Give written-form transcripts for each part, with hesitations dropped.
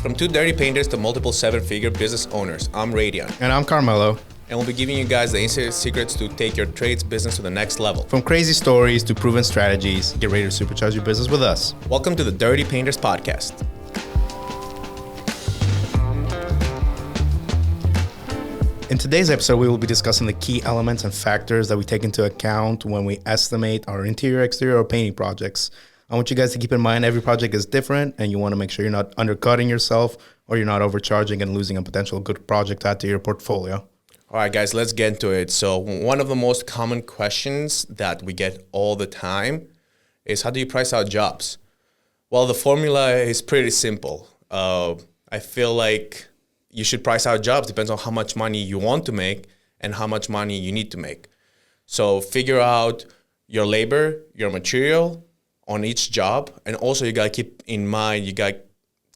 From two dirty painters to multiple seven-figure business owners, I'm Redion. And I'm Karmelo. And we'll be giving you guys the inside secrets to take your trades business to the next level. From crazy stories to proven strategies, get ready to supercharge your business with us. Welcome to the Dirty Painters Podcast. In today's episode, we will be discussing the key elements and factors that we take into account when we estimate our interior, exterior, or painting projects. I want you guys to keep in mind every project is different, and you want to make sure you're not undercutting yourself or you're not overcharging and losing a potential good project to add to your portfolio. All right, guys, let's get into it. So one of the most common questions that we get all the time is, how do you price out jobs? Well, the formula is pretty simple. I feel like you should price out jobs. Depends on how much money you want to make and how much money you need to make. So figure out your labor, your material on each job. And also you got to keep in mind, you got to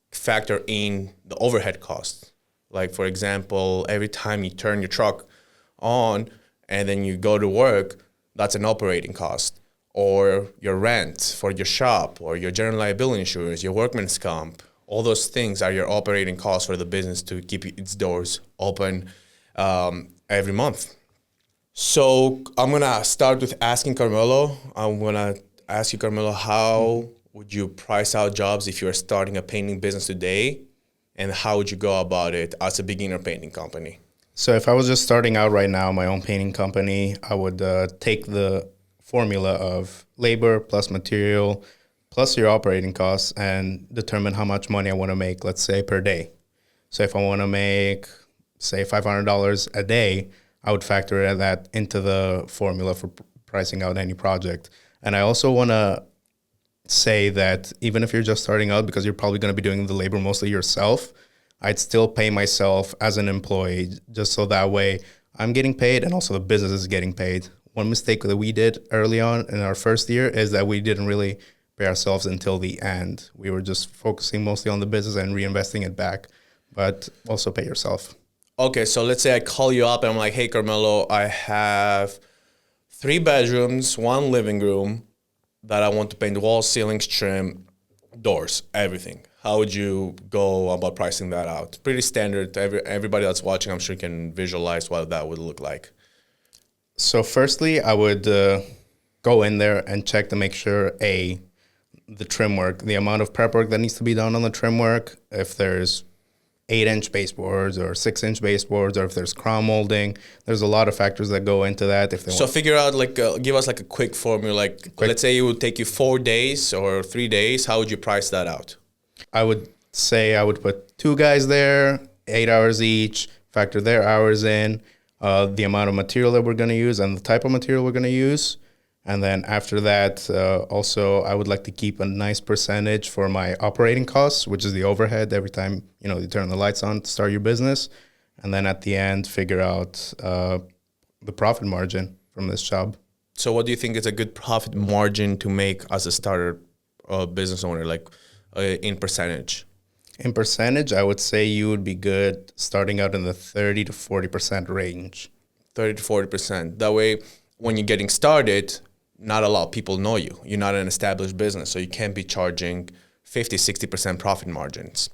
factor in the overhead costs. Like, for example, every time you turn your truck on and then you go to work, that's an operating cost. Or your rent for your shop, or your general liability insurance, your workman's comp. All those things are your operating costs for the business to keep its doors open every month. So I'm going to start with asking Karmelo. I'm going to ask you, Karmelo, how would you price out jobs if you're starting a painting business today? And how would you go about it as a beginner painting company? So if I was just starting out right now, my own painting company, I would take the formula of labor plus material plus your operating costs and determine how much money I want to make, let's say, per day. So if I want to make, say, $500 a day, I would factor that into the formula for pricing out any project. And I also want to say that even if you're just starting out, because you're probably going to be doing the labor mostly yourself, I'd still pay myself as an employee, just so that way I'm getting paid and also the business is getting paid. One mistake that we did early on in our first year is that we didn't really pay ourselves until the end. We were just focusing mostly on the business and reinvesting it back, but also pay yourself. Okay, so let's say I call you up and I'm like, hey, Karmelo, I have 3 bedrooms, 1 living room that I want to paint walls, ceilings, trim, doors, everything. How would you go about pricing that out? Pretty standard. Everybody that's watching, I'm sure, can visualize what that would look like. So firstly, I would go in there and check to make sure, the trim work, the amount of prep work that needs to be done on the trim work, if there's 8-inch baseboards or 6-inch baseboards, or if there's crown molding. There's a lot of factors that go into that. Figure out, give us a quick formula. Let's say it would take you 4 days or 3 days. How would you price that out? I would say I would put 2 guys there, 8 hours each, factor their hours in, the amount of material that we're going to use and the type of material we're going to use. And then after that, also, I would like to keep a nice percentage for my operating costs, which is the overhead every time, you turn the lights on to start your business. And then at the end, figure out the profit margin from this job. So what do you think is a good profit margin to make as a starter business owner, in percentage? In percentage, I would say you would be good starting out in the 30 to 40% range. 30 to 40%. That way, when you're getting started, not a lot of people know you. You're not an established business, so you can't be charging 50, 60% profit margins.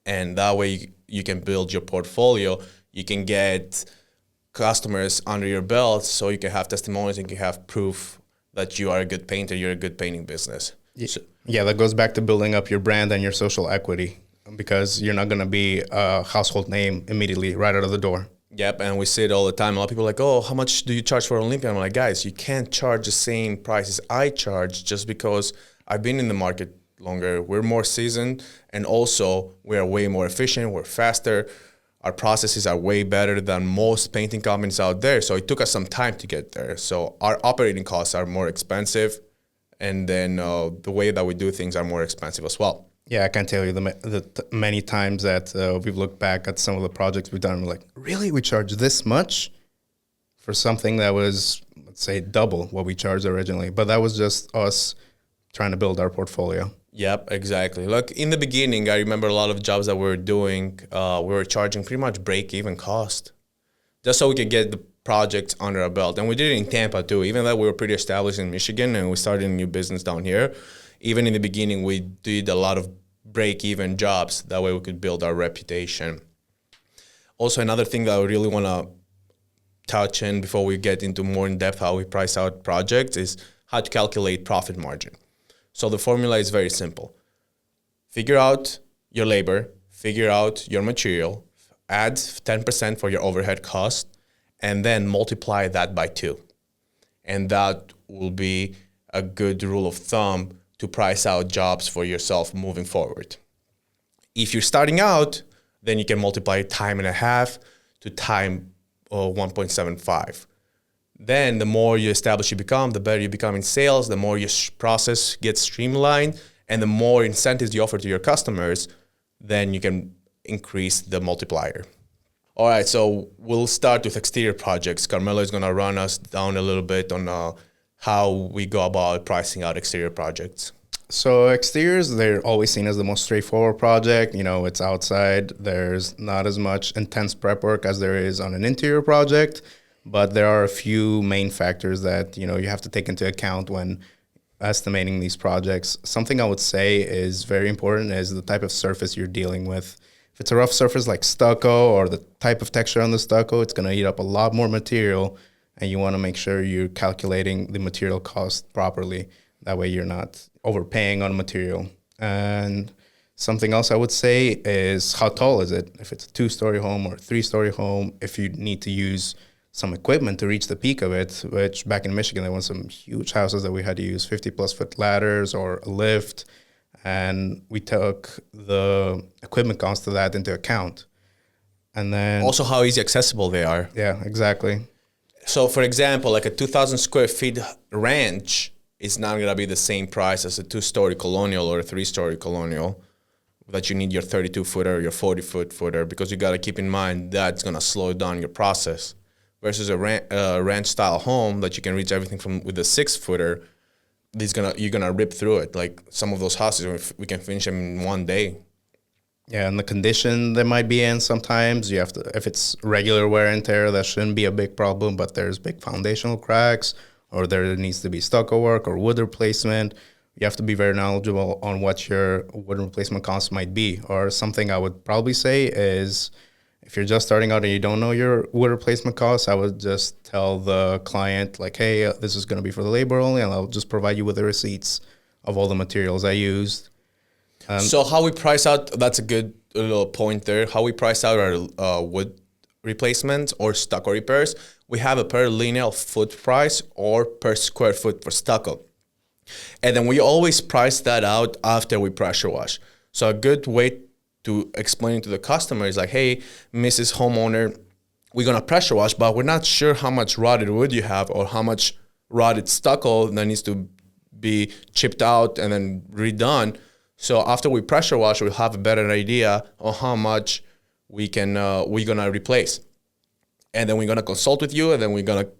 And that way you can build your portfolio. You can get customers under your belt, so you can have testimonials and you can have proof that you are a good painter, you're a good painting business. Yeah, that goes back to building up your brand and your social equity, because you're not going to be a household name immediately right out of the door. Yep, and we see it all the time. A lot of people are like, oh, how much do you charge for Olympia? I'm like, guys, you can't charge the same prices I charge just because I've been in the market longer. We're more seasoned, and also we are way more efficient. We're faster. Our processes are way better than most painting companies out there. So it took us some time to get there. So our operating costs are more expensive, and then the way that we do things are more expensive as well. Yeah, I can tell you the many times that we've looked back at some of the projects we've done, and we're like, really? We charge this much for something that was, let's say, double what we charged originally. But that was just us trying to build our portfolio. Yep, exactly. Look, in the beginning, I remember a lot of jobs that we were doing, we were charging pretty much break-even cost just so we could get the projects under our belt. And we did it in Tampa, too. Even though we were pretty established in Michigan and we started a new business down here, even in the beginning, we did a lot of break-even jobs. That way we could build our reputation. Also, another thing that I really want to touch in before we get into more in depth how we price out projects is how to calculate profit margin. So the formula is very simple. Figure out your labor, figure out your material, add 10% for your overhead cost, and then multiply that by 2. And that will be a good rule of thumb to price out jobs for yourself moving forward. If you're starting out, then you can multiply time and a half to time 1.75. Then the more you establish you become, the better you become in sales, the more your process gets streamlined, and the more incentives you offer to your customers, then you can increase the multiplier. All right, so we'll start with exterior projects. Karmelo is going to run us down a little bit on how we go about pricing out exterior projects. So exteriors, they're always seen as the most straightforward project. It's outside. There's not as much intense prep work as there is on an interior project, but there are a few main factors that, you have to take into account when estimating these projects. Something I would say is very important is the type of surface you're dealing with. If it's a rough surface like stucco or the type of texture on the stucco, it's going to eat up a lot more material, and you want to make sure you're calculating the material cost properly. That way you're not overpaying on material. And something else I would say is how tall is it? If it's a 2-story home or a 3-story home, if you need to use some equipment to reach the peak of it, which back in Michigan, there was some huge houses that we had to use 50-plus foot ladders or a lift, and we took the equipment cost of that into account. And then also how easy accessible they are. Yeah, exactly. So for example, like a 2,000 square feet ranch is not going to be the same price as a 2-story colonial or a 3-story colonial, that you need your 32-footer, your 40-footer, because you got to keep in mind that's going to slow down your process. Versus a ranch-style home that you can reach everything from with a 6-footer, you're gonna rip through it. Like some of those houses, we can finish them in one day. Yeah, and the condition they might be in sometimes, you have to, if it's regular wear and tear, that shouldn't be a big problem, but there's big foundational cracks, or there needs to be stucco work or wood replacement. You have to be very knowledgeable on what your wood replacement cost might be. Or something I would probably say is, if you're just starting out and you don't know your wood replacement costs, I would just tell the client, like, hey, this is going to be for the labor only, and I'll just provide you with the receipts of all the materials I used. So how we price out, that's a good little point there, how we price out our wood replacements or stucco repairs. We have a per lineal foot price or per square foot for stucco. And then we always price that out after we pressure wash. So a good way to explain to the customer is like, hey, Mrs. Homeowner, we're going to pressure wash, but we're not sure how much rotted wood you have or how much rotted stucco that needs to be chipped out and then redone. So after we pressure wash, we'll have a better idea of how much we're going to replace. And then we're going to consult with you, and then we're going to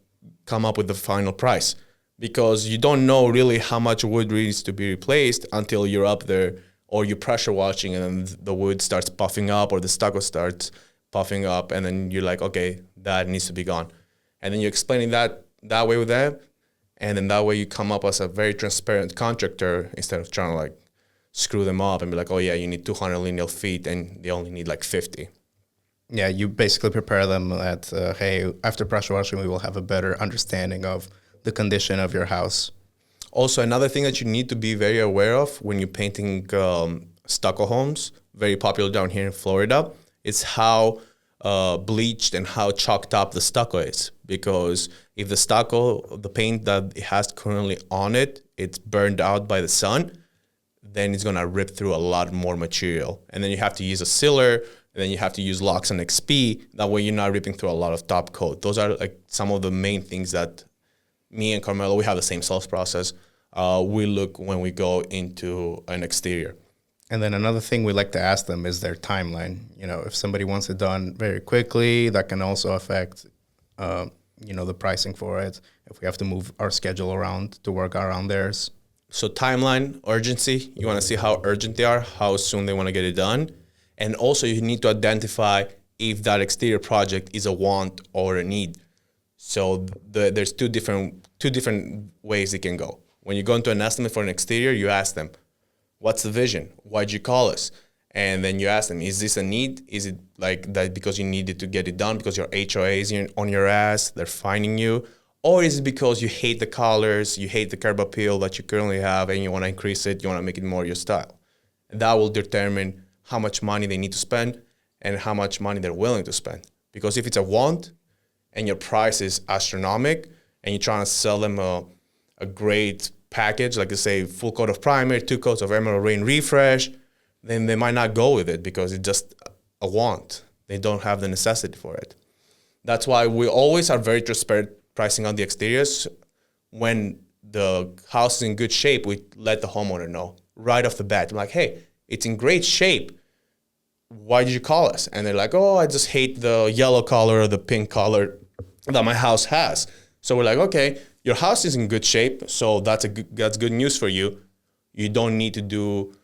come up with the final price, because you don't know really how much wood needs to be replaced until you're up there or you're pressure washing and then the wood starts puffing up or the stucco starts puffing up, and then you're like, okay, that needs to be gone. And then you're explaining that way with them, and then that way you come up as a very transparent contractor instead of trying to like screw them up and be like, oh yeah, you need 200 lineal feet and they only need like 50. Yeah, you basically prepare them that, hey, after pressure washing, we will have a better understanding of the condition of your house. Also, another thing that you need to be very aware of when you're painting stucco homes, very popular down here in Florida, is how bleached and how chalked up the stucco is. Because if the stucco, the paint that it has currently on it, it's burned out by the sun, then it's going to rip through a lot more material. And then you have to use a sealer, and then you have to use Locks and XP. That way you're not ripping through a lot of top coat. Those are like some of the main things that me and Karmelo, we have the same sales process. We look when we go into an exterior. And then another thing we like to ask them is their timeline. If somebody wants it done very quickly, that can also affect, the pricing for it. If we have to move our schedule around to work around theirs. So timeline, urgency, you want to see how urgent they are, how soon they want to get it done. And also you need to identify if that exterior project is a want or a need. So there's two different ways it can go. When you go into an estimate for an exterior, you ask them, What's the vision? Why'd you call us? And then you ask them, is this a need? Is it like that because you needed to get it done because your HOA is on your ass, they're finding you? Or is it because you hate the colors, you hate the curb appeal that you currently have and you want to increase it, you want to make it more your style? And that will determine how much money they need to spend and how much money they're willing to spend. Because if it's a want and your price is astronomical and you're trying to sell them a great package, like let's say full coat of primer, 2 coats of Emerald Rain Refresh, then they might not go with it because it's just a want. They don't have the necessity for it. That's why we always are very transparent pricing on the exteriors. When the house is in good shape, we let the homeowner know right off the bat. I'm like, hey, it's in great shape. Why did you call us? And they're like, oh, I just hate the yellow color or the pink color that my house has. So we're like, okay, your house is in good shape, so that's good news for you. You don't need to do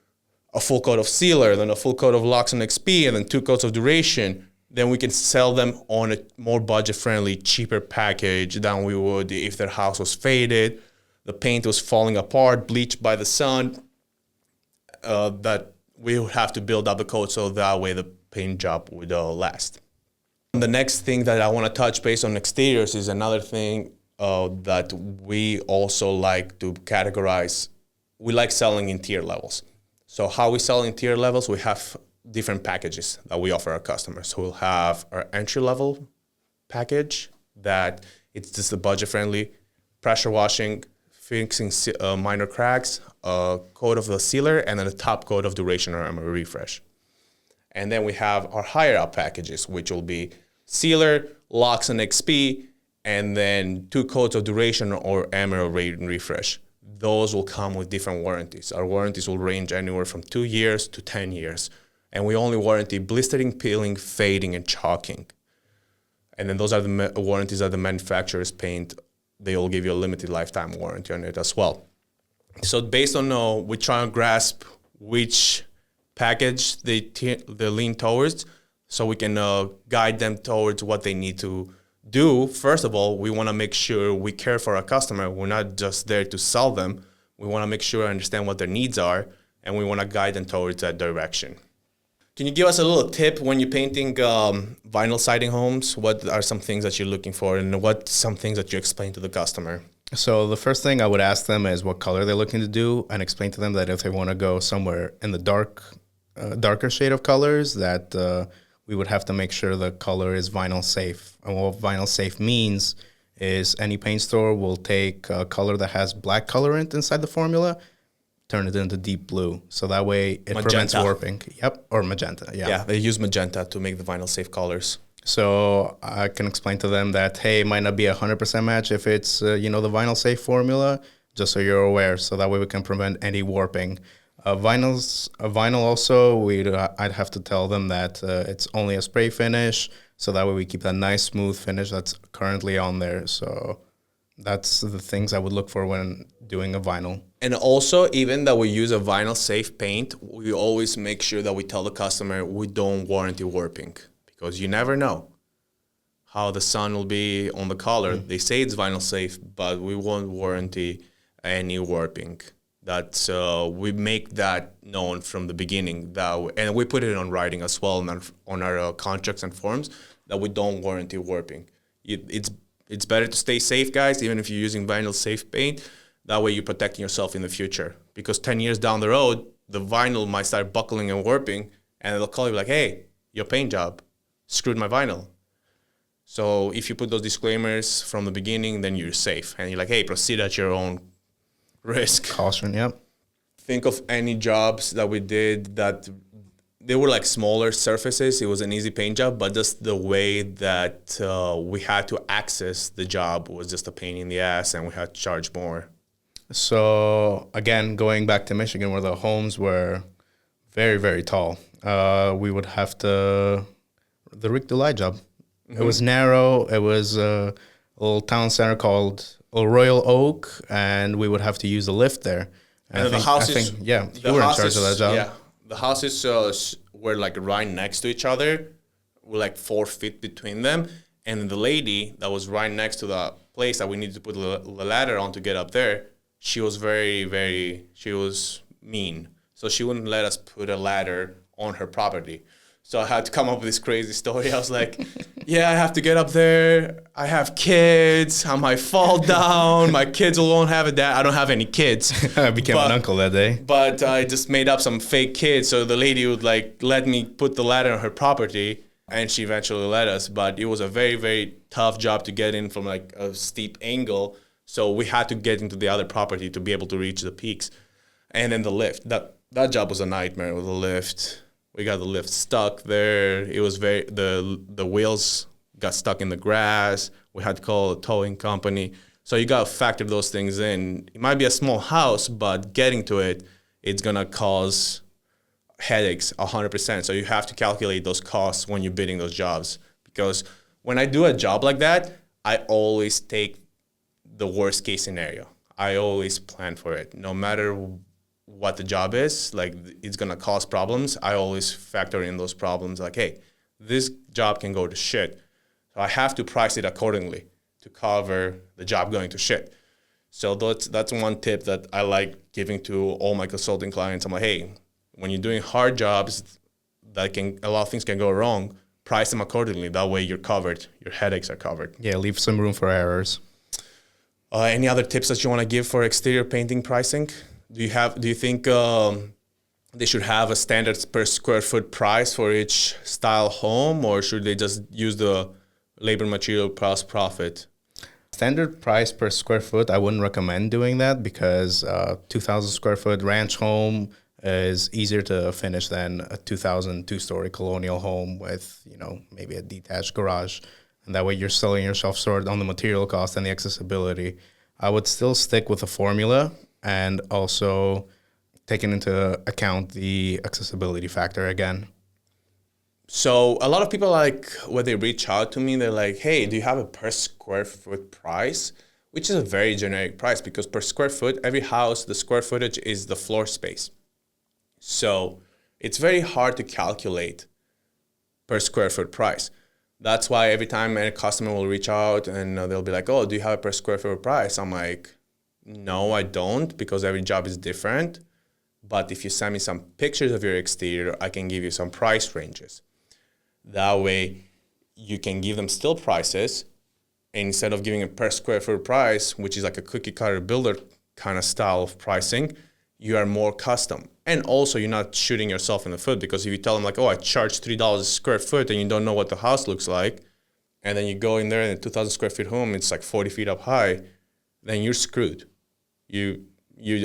a full coat of sealer, then a full coat of Lux and XP, and then 2 coats of duration. Then we can sell them on a more budget-friendly, cheaper package than we would if their house was faded, the paint was falling apart, bleached by the sun, that we would have to build up the coat so that way the paint job would last. The next thing that I want to touch base on exteriors is another thing that we also like to categorize. We like selling in tier levels. So how we sell in tier levels, we have different packages that we offer our customers. So we'll have our entry-level package that it's just the budget-friendly pressure washing, fixing minor cracks, a coat of the sealer, and then a top coat of duration or Emerald Refresh. And then we have our higher-up packages, which will be sealer, Lux and XP, and then 2 coats of duration or Emerald Rain Refresh. Those will come with different warranties. Our warranties will range anywhere from 2 years to 10 years. And we only warranty blistering, peeling, fading, and chalking. And then those are the warranties that the manufacturers paint. They will give you a limited lifetime warranty on it as well. So based on we try to grasp which package they lean towards, so we can guide them towards what they need to do. First of all, we want to make sure we care for our customer. We're not just there to sell them. We want to make sure I understand what their needs are, and we want to guide them towards that direction. Can you give us a little tip when you're painting vinyl siding homes? What are some things that you're looking for, and what some things that you explain to the customer? So the first thing I would ask them is what color they're looking to do, and explain to them that if they want to go somewhere in the darker shade of colors, that we would have to make sure the color is vinyl safe. And what vinyl safe means is any paint store will take a color that has black colorant inside the formula, turn it into deep blue. So that way it prevents warping. Yep, or magenta, yeah. Yeah, they use magenta to make the vinyl safe colors. So I can explain to them that, hey, it might not be 100% match if it's, the vinyl safe formula, just so you're aware. So that way we can prevent any warping. Vinyl also, I'd have to tell them that it's only a spray finish, so that way we keep that nice smooth finish that's currently on there. So that's the things I would look for when doing a vinyl. And also, even that we use a vinyl safe paint, we always make sure that we tell the customer we don't warranty warping, because you never know how the sun will be on the color. They say it's vinyl safe, but we won't warranty any warping. That we make that known from the beginning, and we put it on writing as well on our contracts and forms, that we don't warranty warping. It's better to stay safe, guys, even if you're using vinyl safe paint. That way you're protecting yourself in the future, because 10 years down the road, the vinyl might start buckling and warping, and they'll call you like, hey, your paint job screwed my vinyl. So if you put those disclaimers from the beginning, then you're safe, and you're like, hey, proceed at your own risk. Caution, yep. Think of any jobs that we did that they were like smaller surfaces. It was an easy paint job, but just the way that we had to access the job was just a pain in the ass, and we had to charge more. So again, going back to Michigan, where the homes were very, very tall, we would have the Rick Dulai job. Mm-hmm. It was narrow. It was a little town center called Royal Oak, and we would have to use the lift there. And the houses, you were in charge of that job. Yeah, the houses were like right next to each other, with like 4 feet between them. And the lady that was right next to the place that we needed to put the ladder on to get up there, she was very, very, she was mean. So she wouldn't let us put a ladder on her property. So I had to come up with this crazy story. I was like, yeah, I have to get up there. I have kids. I might fall down. My kids won't have a dad. I don't have any kids. I became an uncle that day. But I just made up some fake kids. So the lady would like let me put the ladder on her property, and she eventually let us. But it was a very, very tough job to get in from like a steep angle. So we had to get into the other property to be able to reach the peaks. And then the lift. That job was a nightmare with the lift. We got the lift stuck there. It was the wheels got stuck in the grass. We had to call a towing company. So you got to factor those things in. It might be a small house, but getting to it, it's going to cause headaches 100%. So you have to calculate those costs when you're bidding those jobs. Because when I do a job like that, I always take the worst case scenario. I always plan for it. No matter what the job is, like it's gonna cause problems, I always factor in those problems. Like, hey, this job can go to shit. So I have to price it accordingly to cover the job going to shit. So that's one tip that I like giving to all my consulting clients. I'm like, hey, when you're doing hard jobs a lot of things can go wrong, price them accordingly. That way you're covered. Your headaches are covered. Yeah, leave some room for errors. Any other tips that you want to give for exterior painting pricing? Do you think they should have a standard per square foot price for each style home, or should they just use the labor material plus profit? Standard price per square foot, I wouldn't recommend doing that because 2,000 square foot ranch home is easier to finish than a 2,000 two-story colonial home with, maybe a detached garage. And that way you're selling yourself short on the material cost and the accessibility. I would still stick with a formula and also taking into account the accessibility factor again. So a lot of people, like, when they reach out to me, they're like, hey, do you have a per square foot price? Which is a very generic price because per square foot, every house, the square footage is the floor space. So it's very hard to calculate per square foot price. That's why every time a customer will reach out and they'll be like, oh, do you have a per square foot price? I'm like, no, I don't, because every job is different. But if you send me some pictures of your exterior, I can give you some price ranges. That way you can give them still prices. And instead of giving a per square foot price, which is like a cookie cutter builder kind of style of pricing, you are more custom. And also you're not shooting yourself in the foot, because if you tell them like, oh, I charge $3 a square foot and you don't know what the house looks like, and then you go in there and a 2,000 square feet home, it's like 40 feet up high, then you're screwed. You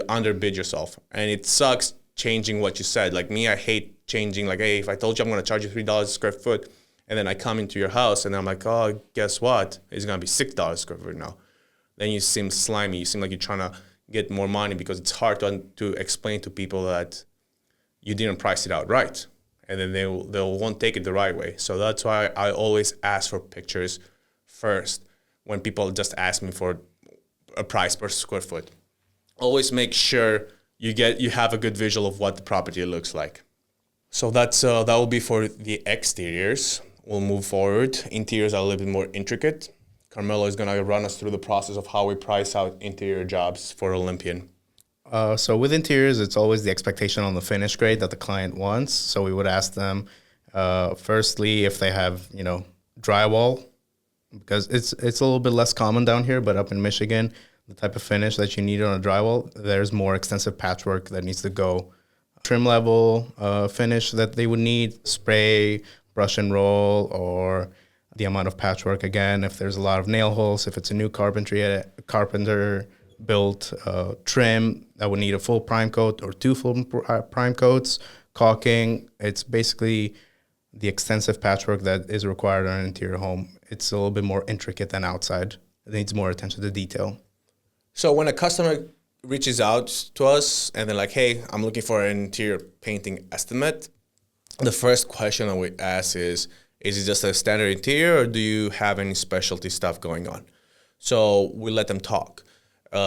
underbid yourself. And it sucks changing what you said. Like me, I hate changing. Like, hey, if I told you I'm going to charge you $3 a square foot, and then I come into your house and I'm like, oh, guess what? It's going to be $6 a square foot now. Then you seem slimy. You seem like you're trying to get more money, because it's hard to explain to people that you didn't price it out right. And then they won't take it the right way. So that's why I always ask for pictures first when people just ask me for a price per square foot. Always make sure you have a good visual of what the property looks like. So that will be for the exteriors. We'll move forward. Interiors are a little bit more intricate. Karmelo is going to run us through the process of how we price out interior jobs for Olympian. So with interiors, it's always the expectation on the finish grade that the client wants. So we would ask them, firstly, if they have, drywall, because it's a little bit less common down here, but up in Michigan, the type of finish that you need on a drywall, there's more extensive patchwork that needs to go. Trim level finish that they would need, spray, brush and roll, or the amount of patchwork again, if there's a lot of nail holes, if it's a new carpenter built trim that would need a full prime coat or two full prime coats, caulking. It's basically the extensive patchwork that is required on an interior home. It's a little bit more intricate than outside. It needs more attention to detail. So when a customer reaches out to us and they're like, hey, I'm looking for an interior painting estimate, the first question that we ask is it just a standard interior, or do you have any specialty stuff going on? So we let them talk.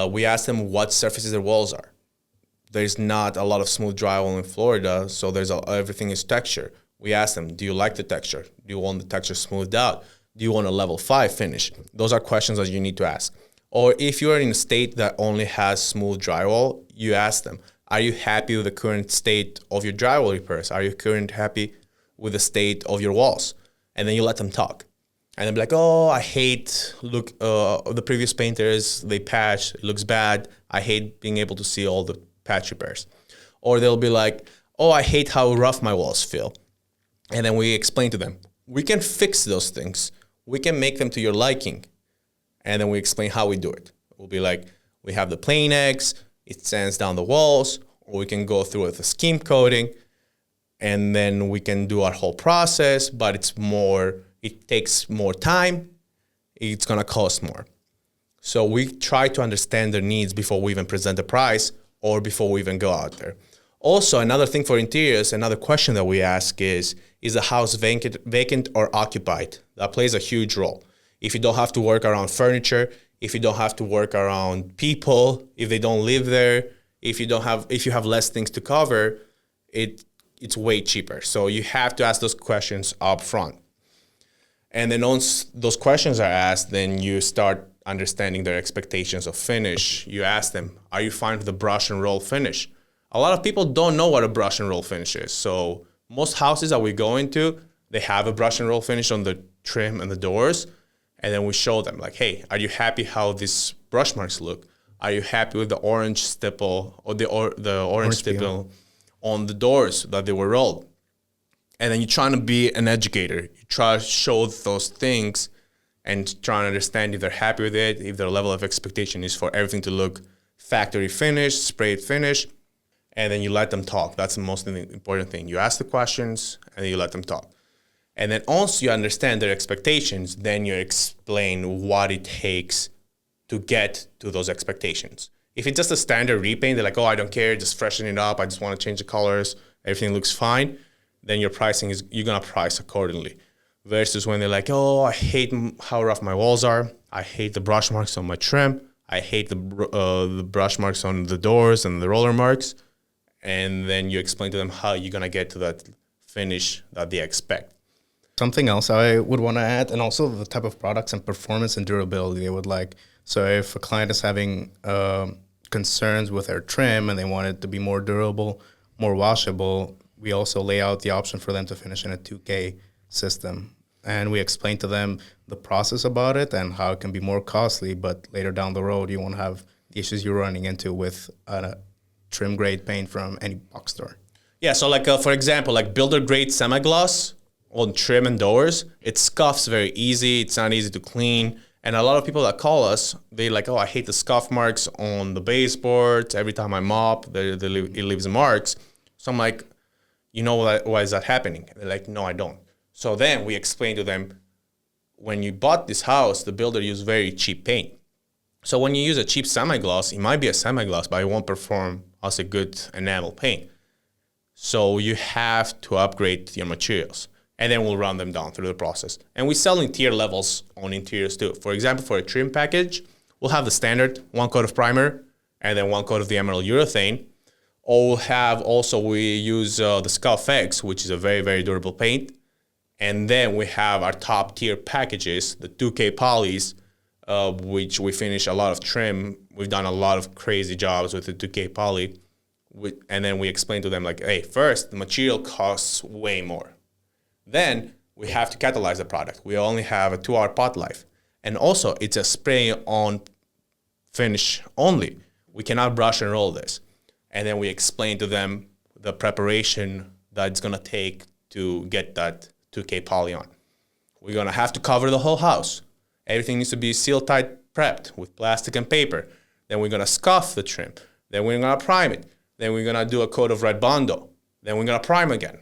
We ask them what surfaces their walls are. There's not a lot of smooth drywall in Florida, so everything is texture. We ask them, do you like the texture? Do you want the texture smoothed out? Do you want a level 5 finish? Those are questions that you need to ask. Or if you are in a state that only has smooth drywall, you ask them, Are you happy with the current state of your drywall repairs? Are you currently happy with the state of your walls? And then you let them talk. And they'll be like, oh, I hate the previous painters, they patch, it looks bad. I hate being able to see all the patch repairs. Or they'll be like, oh, I hate how rough my walls feel. And then we explain to them, we can fix those things. We can make them to your liking. And then we explain how we do it. We'll be like, we have the plain X, it sands down the walls, or we can go through with a scheme coating, and then we can do our whole process, but it takes more time, it's gonna cost more. So we try to understand their needs before we even present the price or before we even go out there. Also, another thing for interiors, another question that we ask is the house vacant or occupied? That plays a huge role. If you don't have to work around furniture, if you don't have to work around people, if they don't live there, if you have less things to cover, it's way cheaper. So you have to ask those questions up front. And then once those questions are asked, then you start understanding their expectations of finish. You ask them, are you fine with the brush and roll finish? A lot of people don't know what a brush and roll finish is. So most houses that we go into, they have a brush and roll finish on the trim and the doors. And then we show them like, hey, are you happy how these brush marks look? Are you happy with the orange stipple or the orange stipple on the doors that they were rolled? And then you're trying to be an educator. You try to show those things and try to understand if they're happy with it, if their level of expectation is for everything to look factory finished, sprayed finish, and then you let them talk. That's the most important thing. You ask the questions and then you let them talk. And then once you understand their expectations, then you explain what it takes to get to those expectations. If it's just a standard repaint, they're like, oh, I don't care, just freshen it up. I just want to change the colors. Everything looks fine. Then your pricing you're going to price accordingly. Versus when they're like, oh, I hate how rough my walls are. I hate the brush marks on my trim. I hate the brush marks on the doors and the roller marks. And then you explain to them how you're going to get to that finish that they expect. Something else I would want to add, and also the type of products and performance and durability they would like. So if a client is having concerns with their trim and they want it to be more durable, more washable, we also lay out the option for them to finish in a 2K system. And we explain to them the process about it and how it can be more costly, but later down the road, you won't have the issues you're running into with a trim grade paint from any box store. Yeah, so like for example, like builder grade semi-gloss on trim and doors, it scuffs very easy. It's not easy to clean. And a lot of people that call us, they like, oh, I hate the scuff marks on the baseboards. Every time I mop, it leaves marks. So I'm like, you know why is that happening? They're like, no, I don't. So then we explain to them, when you bought this house, the builder used very cheap paint. So when you use a cheap semi-gloss, it might be a semi-gloss, but it won't perform as a good enamel paint. So you have to upgrade your materials. And then we'll run them down through the process. And we sell in tier levels on interiors too. For example, for a trim package, we'll have the standard 1 coat of primer and then 1 coat of the emerald urethane. Or we'll have also, we use the Scuff X, which is a very, very durable paint. And then we have our top tier packages, the 2K polys, which we finish a lot of trim. We've done a lot of crazy jobs with the 2K poly. And then we explain to them like, hey, first, the material costs way more. Then we have to catalyze the product. We only have a 2-hour pot life. And also, it's a spray-on finish only. We cannot brush and roll this. And then we explain to them the preparation that it's going to take to get that 2K poly on. We're going to have to cover the whole house. Everything needs to be seal-tight prepped with plastic and paper. Then we're going to scuff the trim. Then we're going to prime it. Then we're going to do a coat of red bondo. Then we're going to prime again.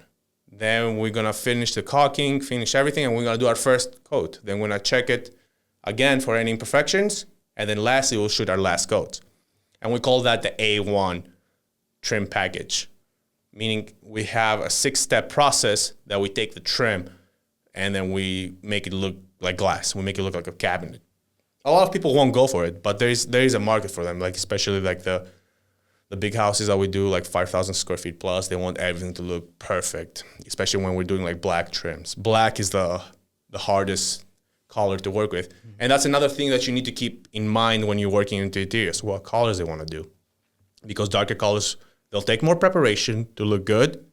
Then we're going to finish the caulking, finish everything, and we're going to do our first coat. Then we're going to check it again for any imperfections. And then lastly, we'll shoot our last coat. And we call that the A1 trim package, meaning we have a 6-step process that we take the trim and then we make it look like glass. We make it look like a cabinet. A lot of people won't go for it, but there is a market for them, like especially like the big houses that we do, like 5,000 square feet plus, they want everything to look perfect, especially when we're doing like black trims. Black is the hardest color to work with. Mm-hmm. And that's another thing that you need to keep in mind when you're working into interiors, what colors they want to do. Because darker colors They'll take more preparation to look good,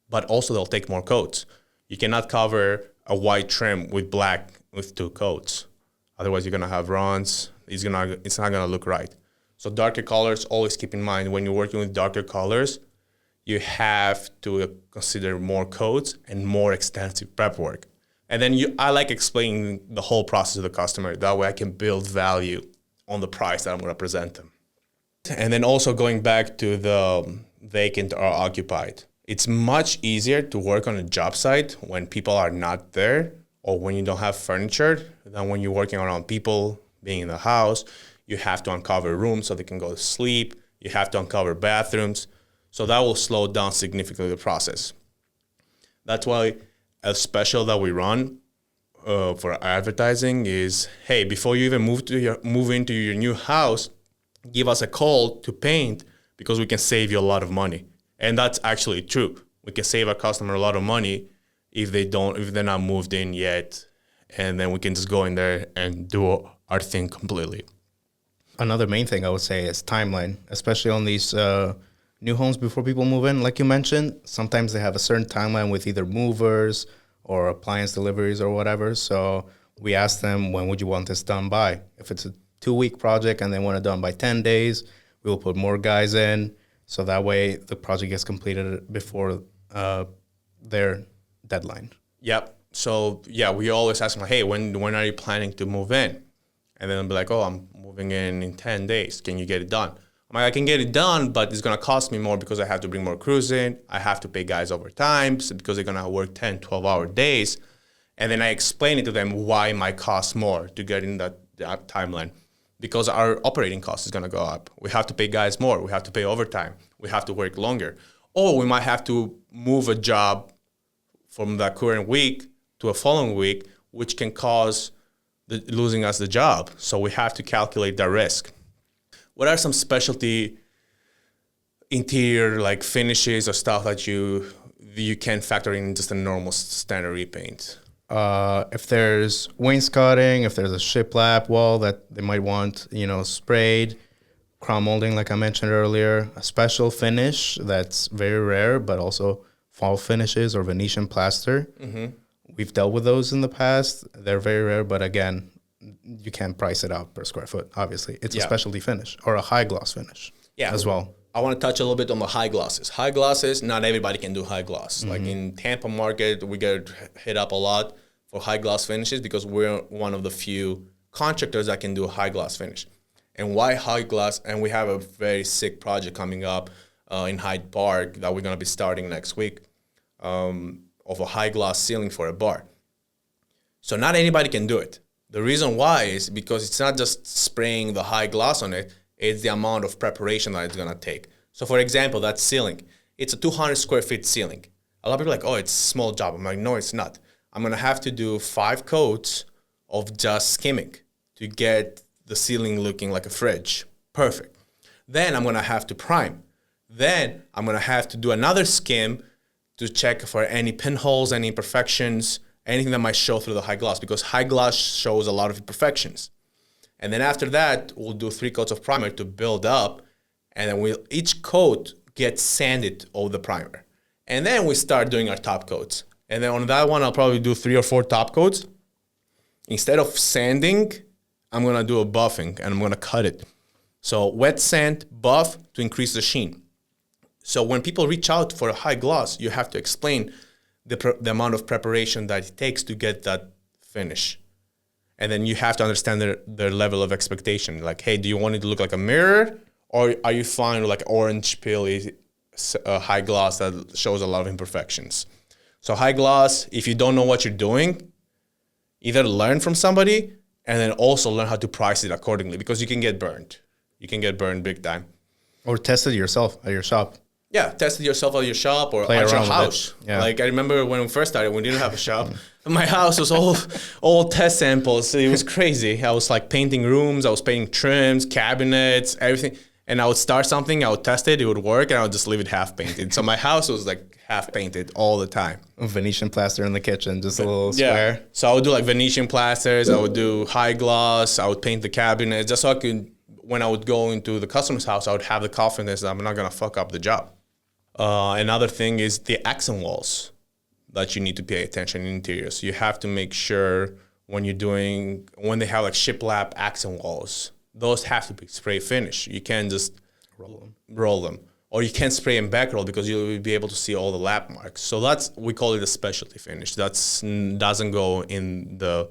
but also they'll take more coats. You cannot cover a white trim with black with 2 coats. Otherwise, you're going to have runs. It's not going to look right. So darker colors, always keep in mind when you're working with darker colors, you have to consider more coats and more extensive prep work. And then I like explaining the whole process to the customer. That way I can build value on the price that I'm going to present them. And then also going back to the vacant or occupied. It's much easier to work on a job site when people are not there or when you don't have furniture than when you're working around people being in the house. You have to uncover rooms so they can go to sleep. You have to uncover bathrooms. So that will slow down significantly the process. That's why a special that we run for advertising is, hey, before you even move into your new house, give us a call to paint because we can save you a lot of money. And that's actually true. We can save our customer a lot of money if they're not moved in yet, and then we can just go in there and do our thing completely. Another main thing I would say is timeline, especially on these new homes before people move in. Like you mentioned, sometimes they have a certain timeline with either movers or appliance deliveries or whatever. So we ask them, when would you want this done by? If it's a 2-week project and they want it done by 10 days, we will put more guys in. So that way the project gets completed before their deadline. Yep. So yeah, we always ask them, hey, when are you planning to move in? And then they'll be like, oh, I'm moving in 10 days. Can you get it done? I'm like, I can get it done, but it's going to cost me more because I have to bring more crews in. I have to pay guys overtime because they're going to work 10, 12-hour days. And then I explain it to them why it might cost more to get in that timeline. Because our operating cost is going to go up. We have to pay guys more. We have to pay overtime. We have to work longer. Or we might have to move a job from the current week to a following week, which can cause losing us the job. So we have to calculate that risk. What are some specialty interior like finishes or stuff that you can factor in just a normal standard repaint? If there's wainscoting, if there's a shiplap wall that they might want, sprayed, crown molding, like I mentioned earlier, a special finish that's very rare, but also fall finishes or Venetian plaster. Mm-hmm. We've dealt with those in the past. They're very rare, but again, you can't price it out per square foot, obviously. It's a specialty finish or a high gloss finish as well. I want to touch a little bit on the high glosses. High glosses, not everybody can do high gloss. Mm-hmm. Like in Tampa market, we get hit up a lot for high gloss finishes because we're one of the few contractors that can do a high gloss finish. And why high gloss? And we have a very sick project coming up in Hyde Park that we're going to be starting next week of a high gloss ceiling for a bar. So not anybody can do it. The reason why is because it's not just spraying the high gloss on it, it's the amount of preparation that it's going to take. So for example, that ceiling, it's a 200 square feet ceiling. A lot of people are like, oh, it's a small job. I'm like, no, it's not. I'm going to have to do 5 coats of just skimming to get the ceiling looking like a fridge. Perfect. Then I'm going to have to prime. Then I'm going to have to do another skim to check for any pinholes, any imperfections, anything that might show through the high gloss, because high gloss shows a lot of imperfections. And then after that, we'll do 3 coats of primer to build up, and then each coat gets sanded over the primer. And then we start doing our top coats. And then on that one, I'll probably do 3 or 4 top coats. Instead of sanding, I'm going to do a buffing, and I'm going to cut it. So wet sand, buff to increase the sheen. So when people reach out for a high gloss, you have to explain the amount of preparation that it takes to get that finish. And then you have to understand their level of expectation. Like, hey, do you want it to look like a mirror? Or are you fine with like orange peely high gloss that shows a lot of imperfections? So high gloss, if you don't know what you're doing, either learn from somebody and then also learn how to price it accordingly, because you can get burned. You can get burned big time. Or test it yourself at your shop. Yeah, test it yourself at your shop or at your house. Yeah. Like I remember when we first started, we didn't have a shop. My house was all test samples. It was crazy. I was like painting rooms. I was painting trims, cabinets, everything. And I would start something, I would test it, it would work, and I would just leave it half painted. So my house was like half painted all the time. Venetian plaster in the kitchen, just a little square. So I would do like Venetian plasters. I would do high gloss. I would paint the cabinets just so I could, when I would go into the customer's house, I would have the confidence that I'm not going to fuck up the job. Another thing is the accent walls that you need to pay attention in interiors. You have to make sure when they have like shiplap accent walls, those have to be spray finish. You can't just roll them. Or you can't spray and back roll because you'll be able to see all the lap marks. So we call it a specialty finish. Doesn't go in the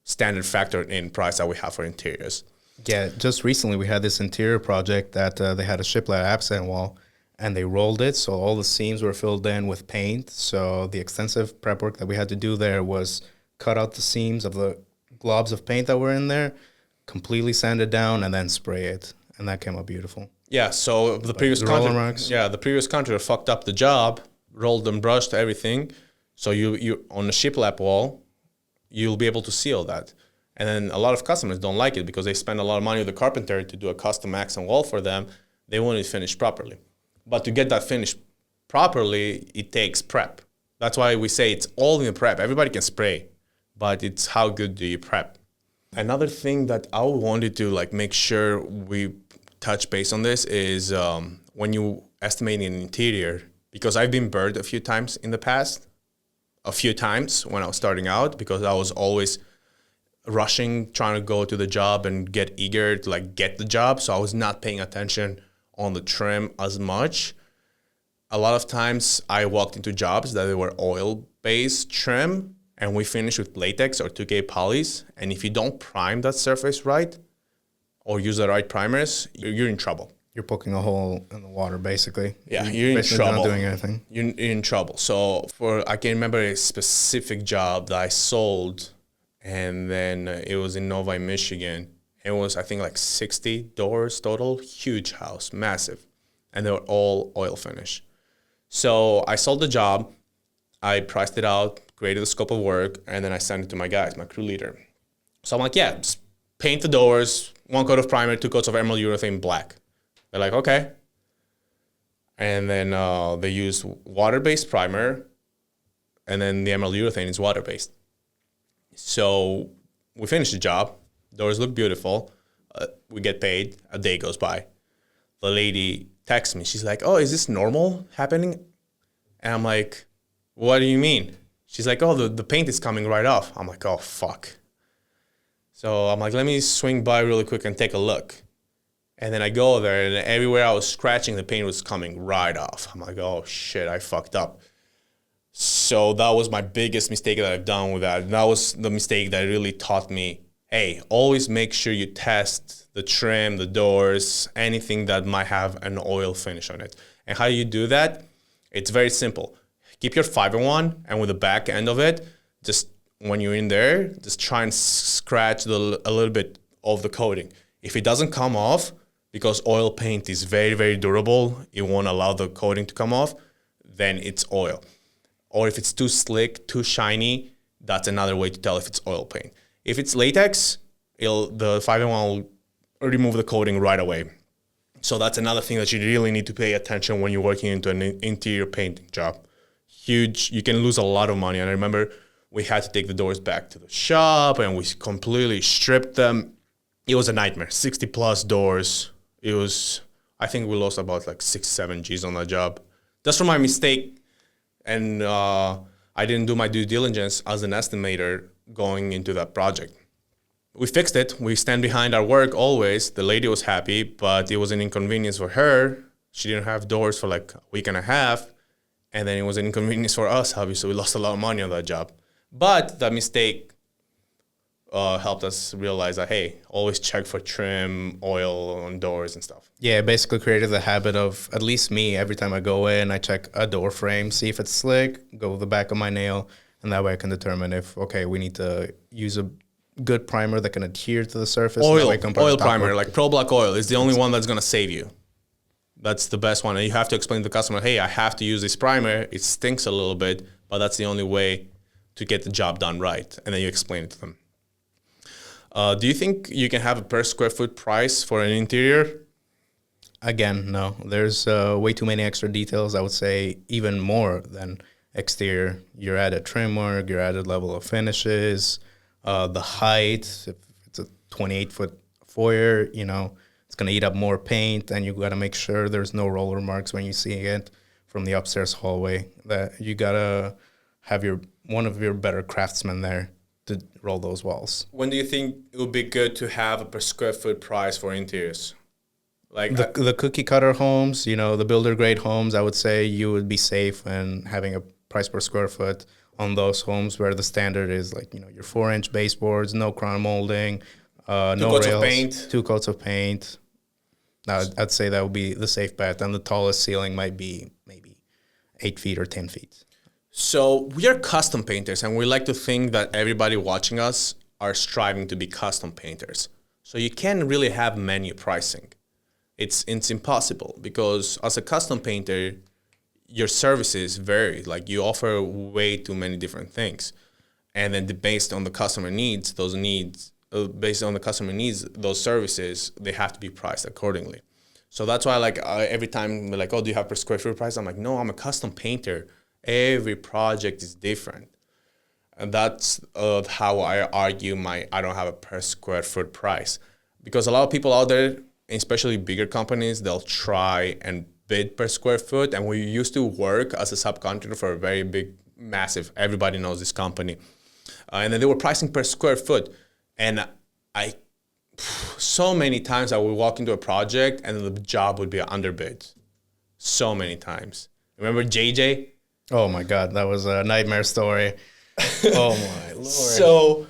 standard factor in price that we have for interiors. Yeah, just recently we had this interior project that they had a shiplap accent wall, and they rolled it, so all the seams were filled in with paint. So the extensive prep work that we had to do there was cut out the seams of the globs of paint that were in there, completely sand it down, and then spray it, and that came out beautiful. Yeah, so the previous contractor fucked up the job, rolled and brushed everything. So you on the shiplap wall, you'll be able to see all that. And then a lot of customers don't like it because they spend a lot of money with the carpenter to do a custom accent wall for them. They want it finished properly. But to get that finished properly, it takes prep. That's why we say it's all in the prep. Everybody can spray, but it's how good do you prep. Another thing that I wanted to make sure we touch base on this is when you estimate an interior, because I've been burned a few times in the past, when I was starting out, because I was always rushing, trying to go to the job and get eager to get the job. So I was not paying attention on the trim as much. A lot of times I walked into jobs that they were oil-based trim, and we finished with latex or 2K polys. And if you don't prime that surface right or use the right primers, you're in trouble. You're poking a hole in the water, basically. Yeah, you're in trouble. Not doing anything. You're in trouble. So I can remember a specific job that I sold, and then it was in Novi, Michigan. It was, I think, 60 doors total, huge house, massive. And they were all oil finish. So I sold the job, I priced it out, created the scope of work, and then I sent it to my guys, my crew leader. So I'm like, yeah, just paint the doors, 1 coat of primer, 2 coats of emerald urethane black. They're like, okay. And then they use water-based primer, and then the emerald urethane is water-based. So we finished the job. Doors look beautiful. We get paid. A day goes by. The lady texts me. She's like, oh, is this normal happening? And I'm like, what do you mean? She's like, oh, the paint is coming right off. I'm like, oh, fuck. So I'm like, let me swing by really quick and take a look. And then I go there, and everywhere I was scratching, the paint was coming right off. I'm like, oh, shit, I fucked up. So that was my biggest mistake that I've done with that. That was the mistake that really taught me, hey, always make sure you test the trim, the doors, anything that might have an oil finish on it. And how you do that? It's very simple. Keep your 5-in-1, and with the back end of it, just when you're in there, just try and scratch a little bit of the coating. If it doesn't come off, because oil paint is very, very durable, it won't allow the coating to come off, then it's oil. Or if it's too slick, too shiny, that's another way to tell if it's oil paint. If it's latex, the 5-in-1 will remove the coating right away. So that's another thing that you really need to pay attention when you're working into an interior painting job. Huge, you can lose a lot of money. And I remember we had to take the doors back to the shop, and we completely stripped them. It was a nightmare, 60 plus doors. I think we lost about 6-7 G's on that job. Just from my mistake. And I didn't do my due diligence as an estimator going into that project. We fixed it. We stand behind our work always. The lady was happy, but it was an inconvenience for her. She didn't have doors for a week and a half. And then it was an inconvenience for us. Obviously, we lost a lot of money on that job. But that mistake helped us realize that, hey, always check for trim, oil on doors and stuff. Yeah, it basically created the habit of, at least me, every time I go in, I check a door frame, see if it's slick, go with the back of my nail, and that way I can determine if, okay, we need to use a good primer that can adhere to the surface. Oil primer, like Pro Black Oil, is the only one that's going to save you. That's the best one. And you have to explain to the customer, hey, I have to use this primer. It stinks a little bit, but that's the only way to get the job done right. And then you explain it to them. Do you think you can have a per square foot price for an interior? Again, no. There's way too many extra details. I would say even more than exterior. Your added trim work, your added level of finishes, the height. If it's a 28-foot foyer, it's going to eat up more paint, and you got to make sure there's no roller marks when you see it. from the upstairs hallway that you gotta have one of your better craftsmen there to roll those walls. When do you think it would be good to have a per square foot price for interiors? Like The cookie cutter homes, the builder grade homes, I would say you would be safe in having a price per square foot on those homes where the standard is like, your 4-inch baseboards, no crown molding, no coats rails, of paint. 2 coats of paint. I'd say that would be the safe bet. And the tallest ceiling might be maybe 8 feet or 10 feet. So we are custom painters, and we like to think that everybody watching us are striving to be custom painters. So you can't really have menu pricing. It's impossible because as a custom painter, your services vary. Like you offer way too many different things, and then based on the customer needs, those services, they have to be priced accordingly. So that's why, every time we're like, "Oh, do you have per square foot price?" I'm like, "No, I'm a custom painter. Every project is different," and that's how I argue I don't have a per square foot price, because a lot of people out there, especially bigger companies, they'll try and bid per square foot. And we used to work as a subcontractor for a very big, massive, everybody knows this company. And then they were pricing per square foot. And so many times I would walk into a project and the job would be underbid. So many times. Remember JJ? Oh my God, that was a nightmare story. Oh my Lord.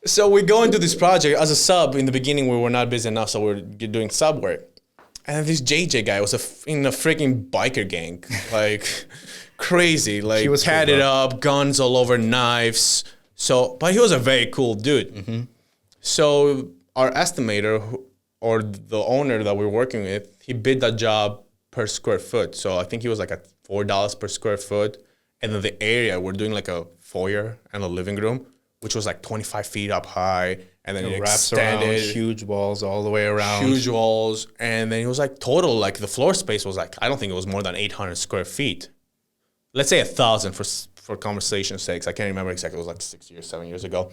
So we go into this project as a sub. In the beginning, we were not busy enough, so we're doing sub work. And this JJ guy was in a freaking biker gang, crazy, He was tatted cool, up, guns all over, knives. But he was a very cool dude. Mm-hmm. So our estimator or the owner that we're working with, he bid that job per square foot. So I think he was at $4 per square foot. And then the area, we're doing a foyer and a living room, which was 25 feet up high, and then it wraps extended. around, huge walls all the way around. Huge walls, and then it was total, the floor space was I don't think it was more than 800 square feet. Let's say 1,000 for conversation's sakes. I can't remember exactly. It was 6 years, 7 years ago.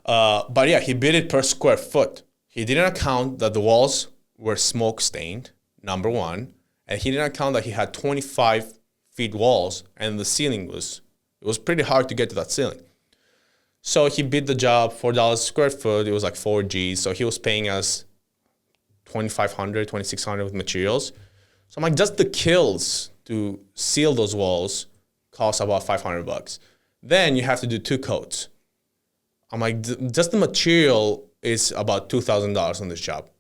But yeah, he bid it per square foot. He didn't account that the walls were smoke stained, number one, and he didn't account that he had 25 feet walls, and the ceiling it was pretty hard to get to that ceiling. So he bid the job $4 a square foot. It was 4 G's. So he was paying us $2,500, $2,600 with materials. So I'm just the kills to seal those walls cost about $500. Then you have to do 2 coats. I'm just the material is about $2,000 on this job.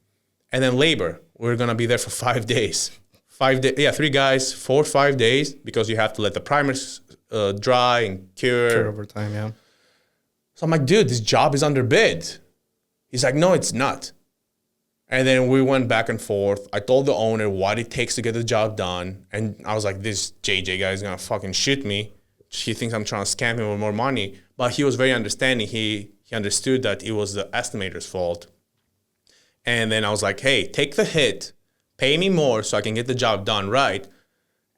And then labor, we're going to be there for 5 days. 5 days, yeah, 3 guys, 4 or 5 days, because you have to let the primers dry and cure over time, yeah. So I'm dude, this job is underbid. He's no, it's not. And then we went back and forth. I told the owner what it takes to get the job done. And I was this JJ guy is going to fucking shoot me. He thinks I'm trying to scam him with more money. But he was very understanding. He understood that it was the estimator's fault. And then I was hey, take the hit. Pay me more so I can get the job done right.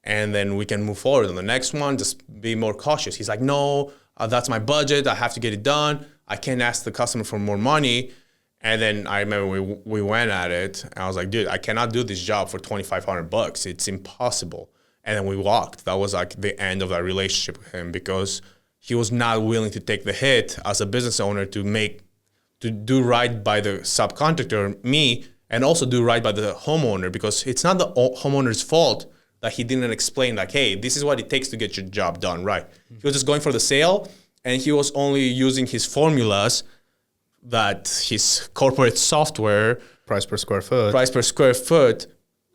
And then we can move forward on the next one. Just be more cautious. He's no, that's my budget. I have to get it done. I can't ask the customer for more money. And then I remember we went at it. And I was dude, I cannot do this job for $2,500. It's impossible. And then we walked. That was the end of that relationship with him, because he was not willing to take the hit as a business owner to do right by the subcontractor, me, and also do right by the homeowner, because it's not the homeowner's fault that he didn't explain hey, this is what it takes to get your job done right. He was just going for the sale, and he was only using his formulas that his corporate software price per square foot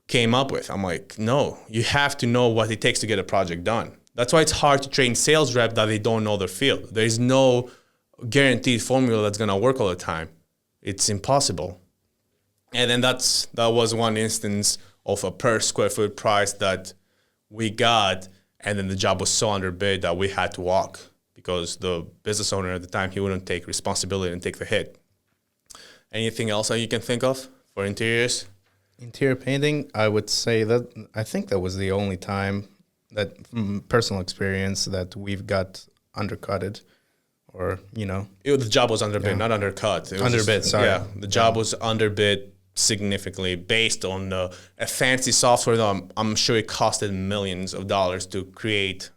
came up with. I'm no, you have to know what it takes to get a project done. That's why it's hard to train sales rep that they don't know their field. There is no guaranteed formula that's going to work all the time. It's impossible. And then that was one instance of a per square foot price that we got, and then the job was so underbid that we had to walk, because the business owner at the time, he wouldn't take responsibility and take the hit. Anything else that you can think of for interiors? Interior painting, I would say I think that was the only time that, from personal experience, that we've got undercutted, or, the job was underbid, not undercut. It was underbid, sorry. Yeah, the job was underbid significantly based on a fancy software that I'm sure it costed millions of dollars to create.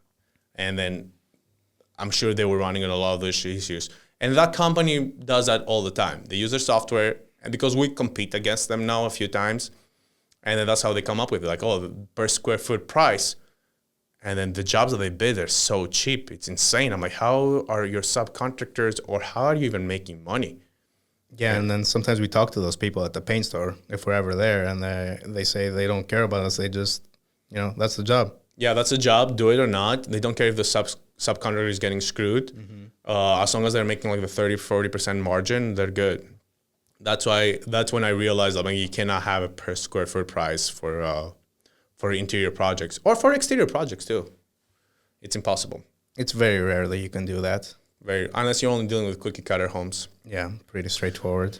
And then I'm sure they were running into a lot of those issues. And that company does that all the time. They use their software, and because we compete against them now a few times, and then that's how they come up with it, like, oh, the per square foot price. And then the jobs that they bid are so cheap. It's insane. I'm like, how are your subcontractors, or how are you even making money? Yeah, and then sometimes we talk to those people at the paint store, if we're ever there, and they say they don't care about us. They just, that's the job. Yeah, that's a job. Do it or not. They don't care if the subcontractor is getting screwed. Mm-hmm. As long as they're making like the 30-40% margin, they're good. That's when I realized that you cannot have a per square foot price for interior projects or for exterior projects too. It's impossible. It's very rare that you can do that. Unless you're only dealing with cookie cutter homes. Yeah, pretty straightforward.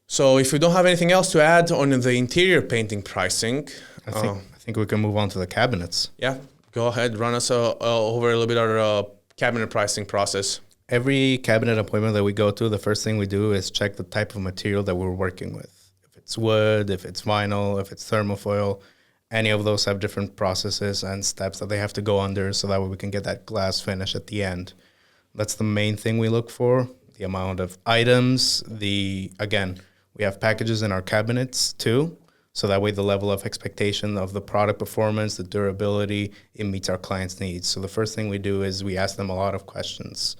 So if you don't have anything else to add on the interior painting pricing, I think we can move on to the cabinets. Yeah, go ahead, run us over a little bit our cabinet pricing process. Every cabinet appointment that we go to, the first thing we do is check the type of material that we're working with. If it's wood, if it's vinyl, if it's thermofoil, any of those have different processes and steps that they have to go under so that way we can get that glass finish at the end. That's the main thing we look for, the amount of items, again, we have packages in our cabinets too, so that way the level of expectation of the product performance, the durability, it meets our clients' needs. So the first thing we do is we ask them a lot of questions.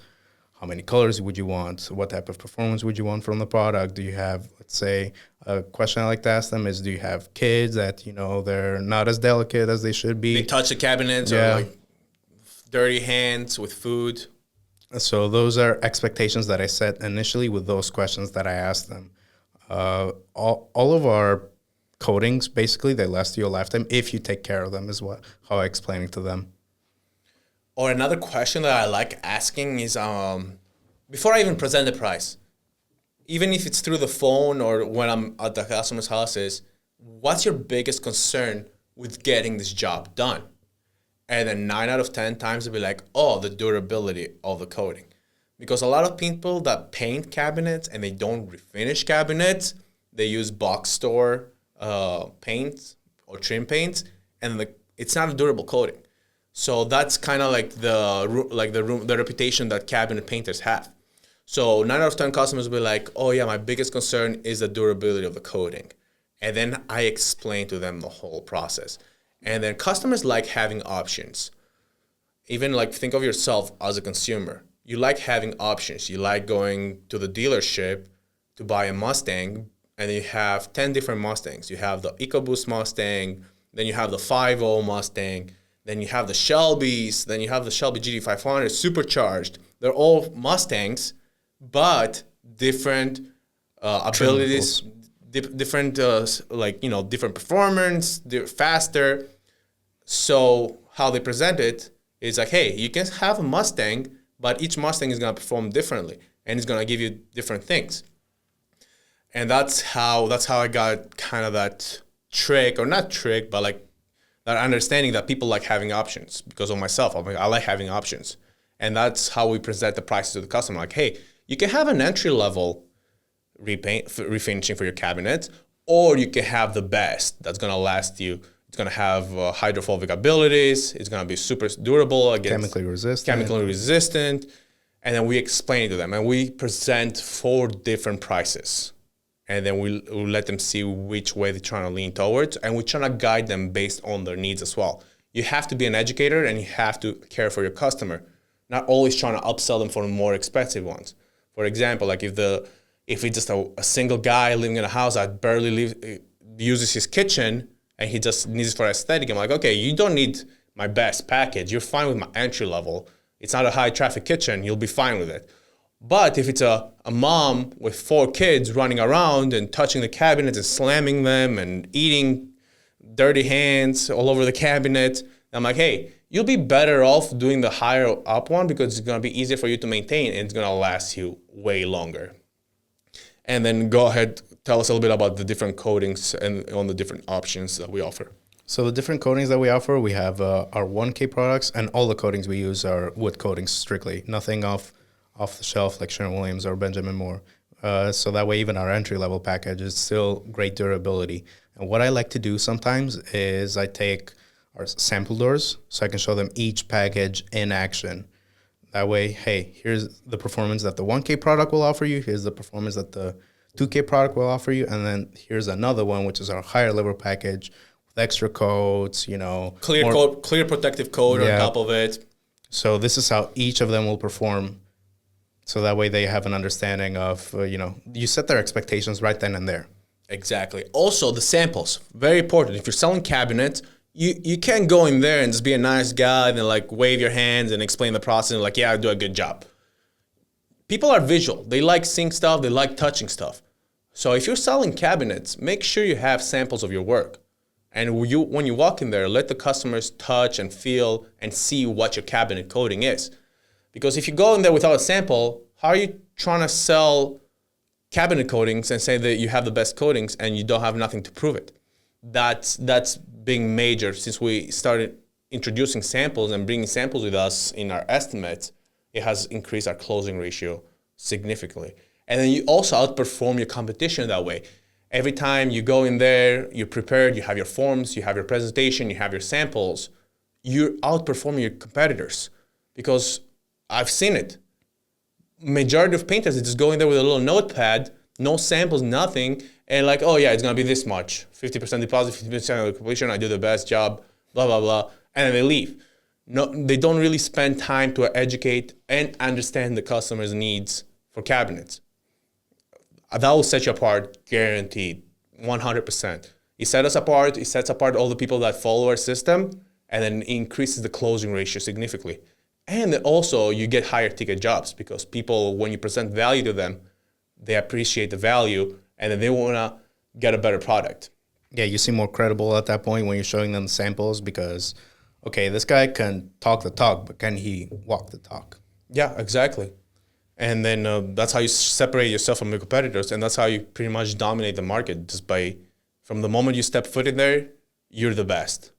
How many colors would you want? What type of performance would you want from the product? Do you have, let's say, a question I like to ask them is, do you have kids that, they're not as delicate as they should be? They touch the cabinets or like dirty hands with food. So those are expectations that I set initially with those questions that I asked them. All of our coatings, basically, they last you a lifetime if you take care of them, is how I explain it to them. Or another question that I like asking is, before I even present the price, even if it's through the phone or when I'm at the customer's house, is what's your biggest concern with getting this job done? And then 9 out of 10 times they'll be like, oh, the durability of the coating. Because a lot of people that paint cabinets and they don't refinish cabinets, they use box store paints or trim paints, and it's not a durable coating. So that's kind of like the reputation that cabinet painters have. So 9 out of 10 customers will be like, oh yeah, my biggest concern is the durability of the coating. And then I explain to them the whole process. And then customers like having options. Even like think of yourself as a consumer. You like having options. You like going to the dealership to buy a Mustang, and you have 10 different Mustangs. You have the EcoBoost Mustang, then you have the 5.0 Mustang, then you have the Shelbys, then you have the Shelby GT500 supercharged. They're all Mustangs, but different abilities, different different performance, they're faster. So how they present it is like, hey, you can have a Mustang, but each Mustang is going to perform differently, and it's going to give you different things. And that's how I got kind of that trick, or not trick, but like that understanding that people like having options. Because of myself, I like having options. And that's how we present the prices to the customer. Like, hey, you can have an entry-level refinishing for your cabinet, or you can have the best that's going to last you. It's going to have hydrophobic abilities. It's going to be super durable against chemically resistant. And then we explain to them, and we present 4 different prices. And then we'll let them see which way they're trying to lean towards, and we're trying to guide them based on their needs as well. You have to be an educator, and you have to care for your customer, not always trying to upsell them for the more expensive ones. For example, like if it's just a single guy living in a house that barely uses his kitchen, and he just needs it for aesthetic, I'm like, okay, you don't need my best package. You're fine with my entry level. It's not a high traffic kitchen. You'll be fine with it. But if it's a mom with 4 kids running around and touching the cabinets and slamming them and eating dirty hands all over the cabinet, I'm like, hey, you'll be better off doing the higher up one because it's going to be easier for you to maintain and it's going to last you way longer. And then go ahead, tell us a little bit about the different coatings and on the different options that we offer. So the different coatings that we offer, we have our 1K products, and all the coatings we use are wood coatings strictly, nothing off the shelf like Sherwin-Williams or Benjamin Moore. So that way, even our entry-level package is still great durability. And what I like to do sometimes is I take our sample doors so I can show them each package in action. That way, hey, here's the performance that the 1K product will offer you. Here's the performance that the 2K product will offer you. And then here's another one, which is our higher level package with extra coats, Clear protective coat on top of it. So this is how each of them will perform. So that way they have an understanding of, you set their expectations right then and there. Exactly. Also, the samples, very important. If you're selling cabinets, you can't go in there and just be a nice guy and then like wave your hands and explain the process and like, yeah, I do a good job. People are visual. They like seeing stuff. They like touching stuff. So if you're selling cabinets, make sure you have samples of your work. And when you walk in there, let the customers touch and feel and see what your cabinet coating is. Because if you go in there without a sample, how are you trying to sell cabinet coatings and say that you have the best coatings and you don't have nothing to prove it? That's being major since we started introducing samples and bringing samples with us in our estimates. It has increased our closing ratio significantly. And then you also outperform your competition that way. Every time you go in there, you're prepared, you have your forms, you have your presentation, you have your samples, you're outperforming your competitors. Because I've seen it. Majority of painters, they just go in there with a little notepad, no samples, nothing, and like, oh yeah, it's gonna be this much, 50% deposit, 50% of completion, I do the best job, blah, blah, blah, and then they leave. No, they don't really spend time to educate and understand the customer's needs for cabinets. That will set you apart, guaranteed, 100%. It sets apart all the people that follow our system, and then increases the closing ratio significantly. And then also you get higher ticket jobs because people, when you present value to them, they appreciate the value and then they want to get a better product. Yeah, you seem more credible at that point when you're showing them the samples because, okay, this guy can talk the talk, but can he walk the talk? Yeah, exactly. And then that's how you separate yourself from your competitors, and that's how you pretty much dominate the market. Just from the moment you step foot in there, you're the best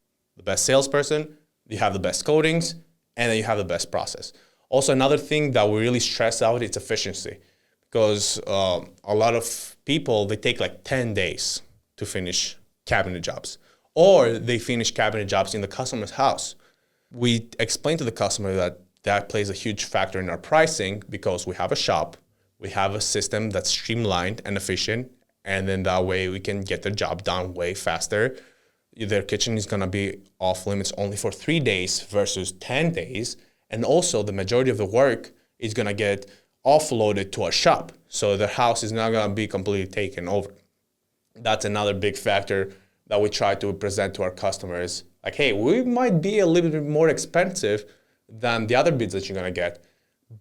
salesperson, you have the best coatings, and then you have the best process. Also, another thing that we really stress out is efficiency, because a lot of people, they take like 10 days to finish cabinet jobs, or they finish cabinet jobs in the customer's house. We explain to the customer that plays a huge factor in our pricing because we have a shop, we have a system that's streamlined and efficient, and then that way we can get the job done way faster. Their kitchen is gonna be off limits only for 3 days versus 10 days. And also the majority of the work is gonna get offloaded to a shop. So the house is not gonna be completely taken over. That's another big factor that we try to present to our customers. Like, hey, we might be a little bit more expensive than the other bids that you're gonna get,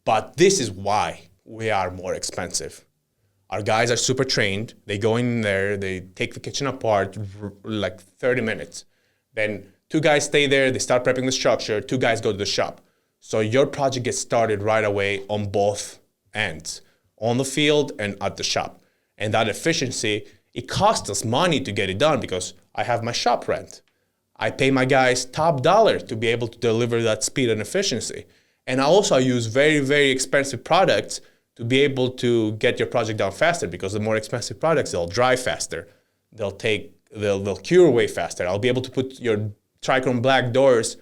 but this is why we are more expensive. Our guys are super trained. They go in there, they take the kitchen apart like 30 minutes. Then 2 guys stay there, they start prepping the structure, 2 guys go to the shop. So your project gets started right away on both ends, on the field and at the shop. And that efficiency, it costs us money to get it done because I have my shop rent. I pay my guys top dollar to be able to deliver that speed and efficiency. And I also use very, very expensive products to be able to get your project done faster, because the more expensive products, they'll dry faster. They'll cure way faster. I'll be able to put your trichrome black doors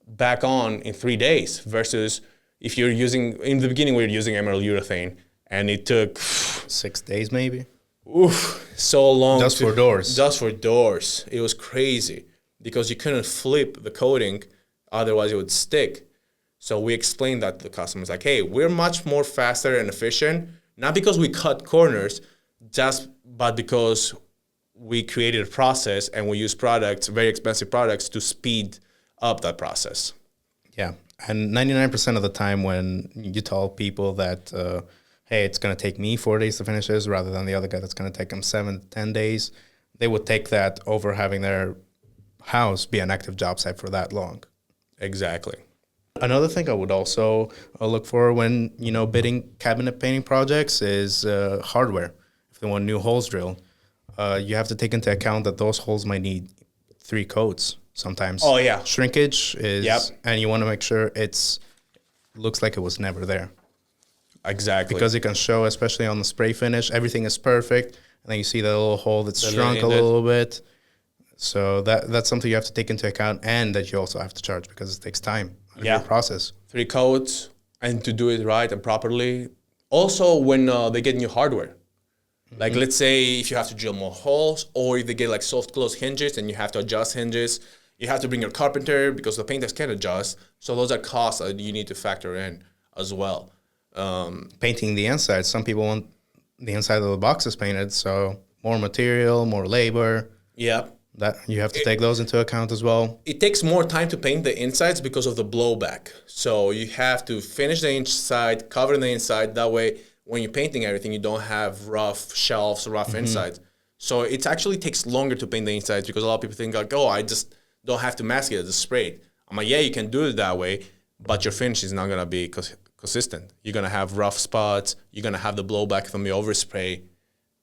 back on in 3 days versus if you're using, in the beginning we were using emerald urethane and it took 6 days maybe. So long. Just for doors. Just for doors. It was crazy because you couldn't flip the coating, otherwise it would stick. So we explained that to the customers, like, hey, we're much more faster and efficient, not because we cut corners, but because we created a process and we use products, very expensive products, to speed up that process. Yeah, and 99% of the time when you tell people that, hey, it's going to take me 4 days to finish this rather than the other guy that's going to take him 7 to 10 days, they would take that over having their house be an active job site for that long. Exactly. Another thing I would also look for when, bidding cabinet painting projects is hardware. If they want new holes drilled, you have to take into account that those holes might need 3 coats sometimes. Oh, yeah. Shrinkage is, Yep. And you want to make sure looks like it was never there. Exactly. Because you can show, especially on the spray finish, everything is perfect, and then you see that little hole that's The shrunk a little little bit. So that's something you have to take into account, and that you also have to charge because it takes time out of your process. 3 coats, and to do it right and properly. Also, when they get new hardware. Like, let's say if you have to drill more holes, or if they get like soft close hinges and you have to adjust hinges, you have to bring your carpenter because the painters can adjust. So those are costs that you need to factor in as well. Painting the inside. Some people want the inside of the boxes painted, so more material, more labor. Yeah. That you have to take those into account as well. It takes more time to paint the insides because of the blowback. So you have to finish the inside, cover the inside. That way, when you're painting everything, you don't have rough shelves, rough insides. So it actually takes longer to paint the insides because a lot of people think like, oh, I just don't have to mask it, I just spray it. I'm like, yeah, you can do it that way, but your finish is not going to be consistent. You're going to have rough spots. You're going to have the blowback from the overspray.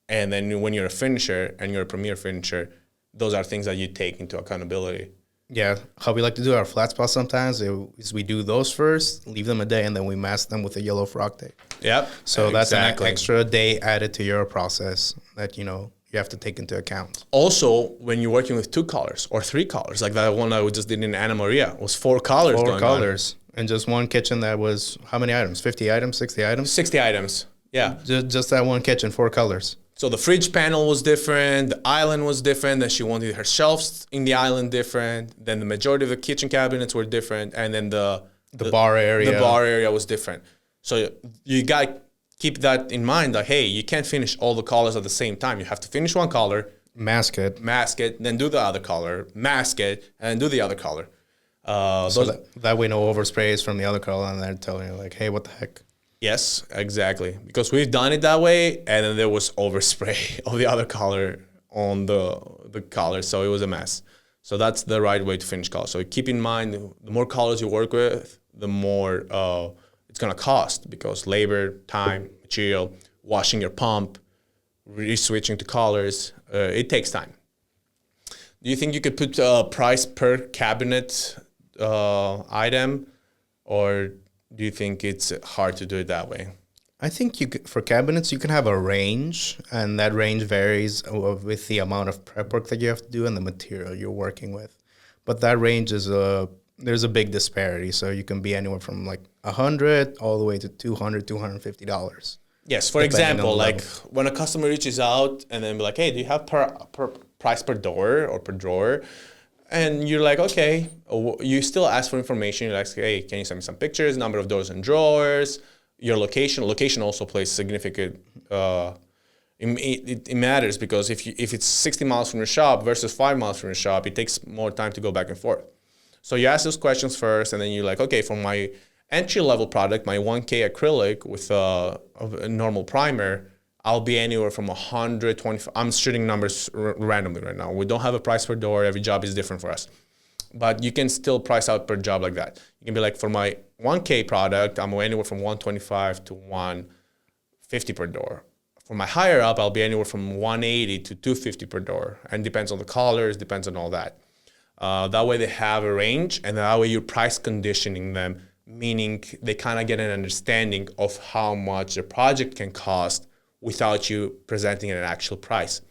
And then when you're a finisher and you're a premier finisher, those are things that you take into accountability. Yeah, how we like to do our flat spots sometimes is we do those first, leave them a day, and then we mask them with a yellow frog tape. Yep. So that's an extra day added to your process that, you have to take into account. Also, when you're working with 2 colors or 3 colors, like that one that we just did in Anna Maria, was 4 colors going on. 4 colors. And just one kitchen that was, how many items? 50 items, 60 items? 60 items, yeah. Just that one kitchen, 4 colors. So the fridge panel was different, the island was different, then she wanted her shelves in the island different, then the majority of the kitchen cabinets were different, and then the bar area. The bar area was different. So you got to keep that in mind that, hey, you can't finish all the colors at the same time. You have to finish one color, mask it, then do the other color, mask it, and do the other color. So that way no oversprays from the other color, and they're telling you like, hey, what the heck? Yes, exactly. Because we've done it that way, and then there was overspray of the other color on the color, so it was a mess. So that's the right way to finish color. So keep in mind, the more colors you work with, the more it's going to cost, because labor, time, material, washing your pump, re-switching to colors, it takes time. Do you think you could put a price per cabinet item, or do you think it's hard to do it that way? I think for cabinets, you can have a range, and that range varies with the amount of prep work that you have to do and the material you're working with. But that range there's a big disparity. So you can be anywhere from like $100 all the way to $200, $250. Yes, for example, like when a customer reaches out and then be like, hey, do you have price per door or per drawer? And you're like, okay, you still ask for information. You're like, hey, can you send me some pictures, number of doors and drawers, your location. Location also plays significant, it matters, because if it's 60 miles from your shop versus 5 miles from your shop, it takes more time to go back and forth. So you ask those questions first, and then you're like, okay, for my entry-level product, my 1K acrylic with a normal primer, I'll be anywhere from 120. I'm shooting numbers randomly right now. We don't have a price per door. Every job is different for us. But you can still price out per job like that. You can be like, for my 1K product, I'm anywhere from 125 to 150 per door. For my higher up, I'll be anywhere from 180 to 250 per door. And depends on the colors, depends on all that. That way they have a range, and that way you're price conditioning them, meaning they kind of get an understanding of how much the project can cost without you presenting an actual price.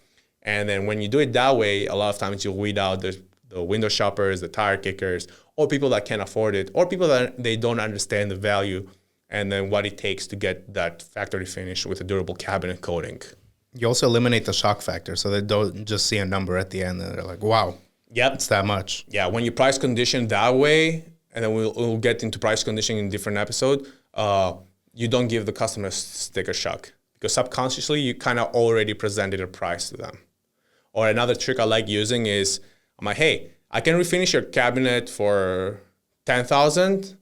And then when you do it that way, a lot of times you'll weed out the window shoppers, the tire kickers, or people that can't afford it, or people that they don't understand the value and then what it takes to get that factory finish with a durable cabinet coating. You also eliminate the shock factor, so they don't just see a number at the end and they're like, wow, yep, it's that much. Yeah, when you price condition that way, and then we'll get into price conditioning in a different episode, you don't give the customer sticker shock, because subconsciously you kind of already presented a price to them. Or another trick I like using is, I'm like, hey, I can refinish your cabinet for $10,000,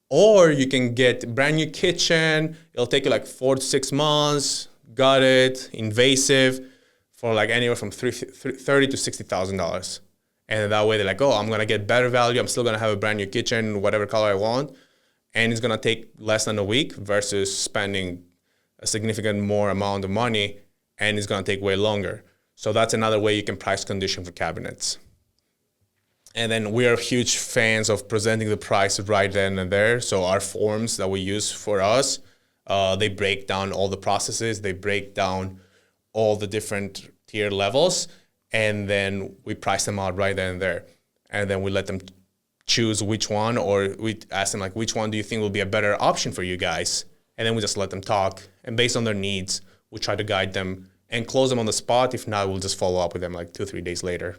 or you can get a brand new kitchen. It'll take you like 4 to 6 months. Got it, invasive, for like anywhere from $30,000 to $60,000. And that way they're like, oh, I'm gonna get better value. I'm still gonna have a brand new kitchen, whatever color I want, and it's gonna take less than a week versus spending a significant more amount of money, and it's gonna take way longer. So that's another way you can price condition for cabinets. And then we are huge fans of presenting the price right then and there. So our forms that we use for us, They break down all the processes. They break down all the different tier levels, and then we price them out right then and there. And then we let them choose which one, or we ask them like, which one do you think will be a better option for you guys? And then we just let them talk. And based on their needs, we try to guide them and close them on the spot. If not, we'll just follow up with them like 2-3 days later.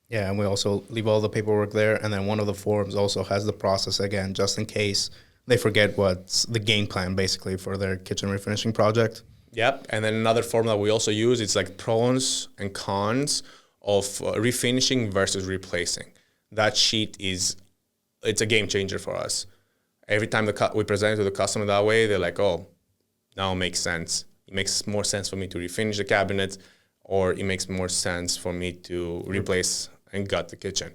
Yeah, and we also leave all the paperwork there. And then one of the forms also has the process again, just in case they forget what's the game plan basically for their kitchen refinishing project. Yep. And then another form that we also use, it's like pros and cons of refinishing versus replacing. That sheet it's a game changer for us. Every time we present it to the customer that way, they're like, oh, now it makes sense. It makes more sense for me to refinish the cabinets, or it makes more sense for me to replace and gut the kitchen.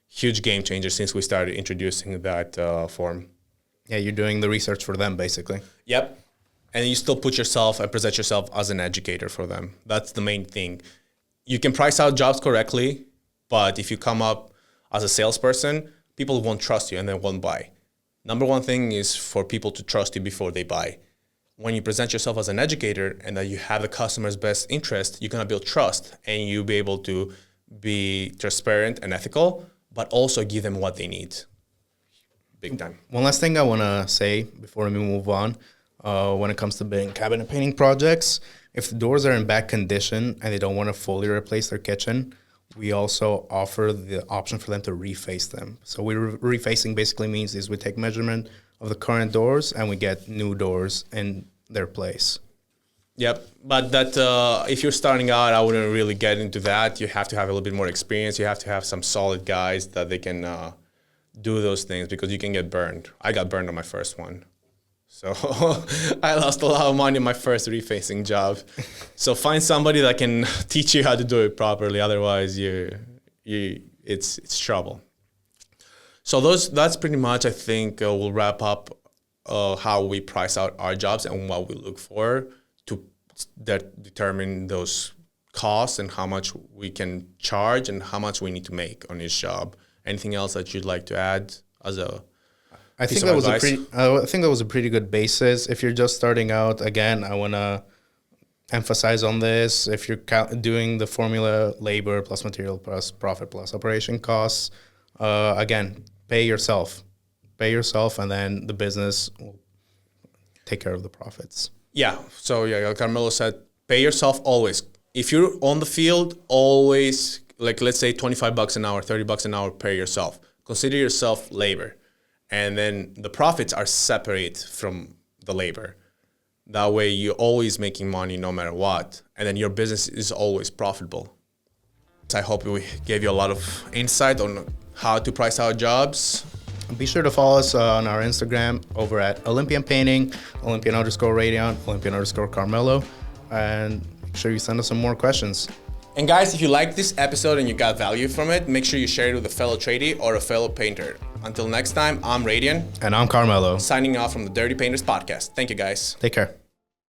Huge game changer since we started introducing that form. Yeah, you're doing the research for them, basically. Yep. And you still put yourself and present yourself as an educator for them. That's the main thing. You can price out jobs correctly, but if you come up as a salesperson, people won't trust you and they won't buy. Number one thing is for people to trust you before they buy. When you present yourself as an educator and that you have the customer's best interest, you're going to build trust and you'll be able to be transparent and ethical, but also give them what they need. Big time. One last thing I want to say before we move on, when it comes to big cabinet painting projects, if the doors are in bad condition and they don't want to fully replace their kitchen, we also offer the option for them to reface them. So refacing basically means is we take measurement of the current doors and we get new doors in their place. Yep, but that if you're starting out, I wouldn't really get into that. You have to have a little bit more experience. You have to have some solid guys that they can do those things, because you can get burned. I got burned on my first one. So I lost a lot of money on my first refacing job. So find somebody that can teach you how to do it properly. Otherwise, it's trouble. So that's pretty much, I think, we'll wrap up how we price out our jobs and what we look for to determine those costs and how much we can charge and how much we need to make on each job. Anything else that you'd like to add as a I think that was a pretty good basis. If you're just starting out, again, I want to emphasize on this. If you're doing the formula labor plus material plus profit plus operation costs, again, pay yourself, and then the business will take care of the profits. Yeah. So yeah, Carmelo said, pay yourself always. If you're on the field, always, like let's say $25 an hour, $30 an hour, pay yourself. Consider yourself labor. And then the profits are separate from the labor. That way you're always making money no matter what. And then your business is always profitable. I hope we gave you a lot of insight on how to price out jobs. Be sure to follow us on our Instagram over at Olympian Painting, Olympian_Redion, Olympian_Karmelo. And make sure you send us some more questions. And guys, if you liked this episode and you got value from it, make sure you share it with a fellow tradie or a fellow painter. Until next time, I'm Redion. And I'm Karmelo. Signing off from the Dirty Painters Podcast. Thank you, guys. Take care.